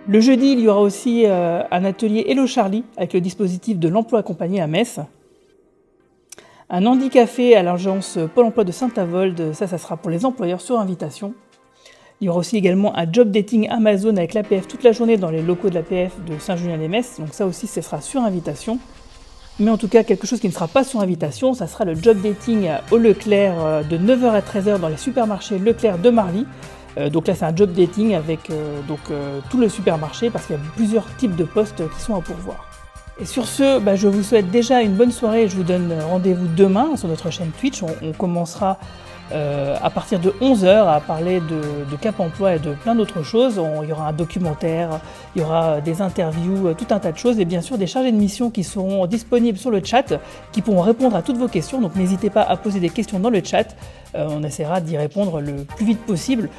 Le jeudi, il y aura aussi un atelier Hello Charlie avec le dispositif de l'emploi accompagné à Metz. Un handicafé à l'agence Pôle emploi de Saint-Avold, ça sera pour les employeurs sur invitation. Il y aura aussi également un job dating Amazon avec l'APF toute la journée dans les locaux de l'APF de Saint-Julien-les-Metz. Donc ça aussi, ce sera sur invitation. Mais en tout cas, quelque chose qui ne sera pas sur invitation, ça sera le job dating au Leclerc de 9h à 13h dans les supermarchés Leclerc de Marly. Donc là, c'est un job dating avec tout le supermarché parce qu'il y a plusieurs types de postes qui sont à pourvoir. Et sur ce, je vous souhaite déjà une bonne soirée. Je vous donne rendez-vous demain sur notre chaîne Twitch. On commencera à partir de 11h à parler de Cap Emploi et de plein d'autres choses. Il y aura un documentaire, il y aura des interviews, tout un tas de choses et bien sûr des chargés de mission qui seront disponibles sur le chat, qui pourront répondre à toutes vos questions. Donc n'hésitez pas à poser des questions dans le chat. On essaiera d'y répondre le plus vite possible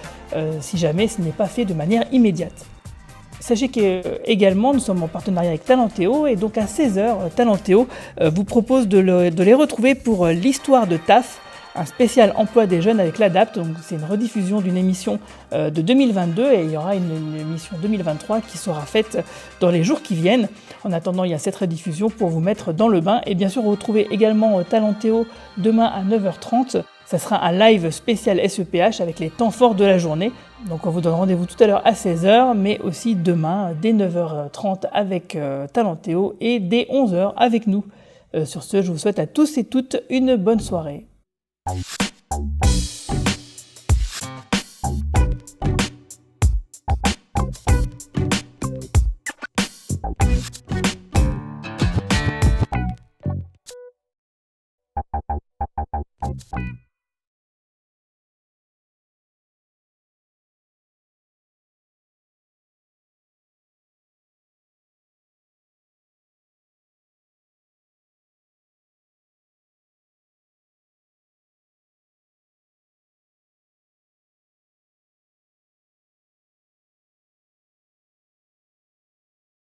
si jamais ce n'est pas fait de manière immédiate. Sachez qu'également, nous sommes en partenariat avec Talentéo et donc à 16h, Talentéo vous propose de les retrouver pour l'histoire de TAF, un spécial emploi des jeunes avec l'ADAPT. Donc c'est une rediffusion d'une émission de 2022 et il y aura une émission 2023 qui sera faite dans les jours qui viennent. En attendant, il y a cette rediffusion pour vous mettre dans le bain. Et bien sûr, vous retrouvez également Talentéo demain à 9h30. Ça sera un live spécial SEPH avec les temps forts de la journée. Donc on vous donne rendez-vous tout à l'heure à 16h, mais aussi demain dès 9h30 avec Talentéo et dès 11h avec nous. Sur ce, je vous souhaite à tous et toutes une bonne soirée.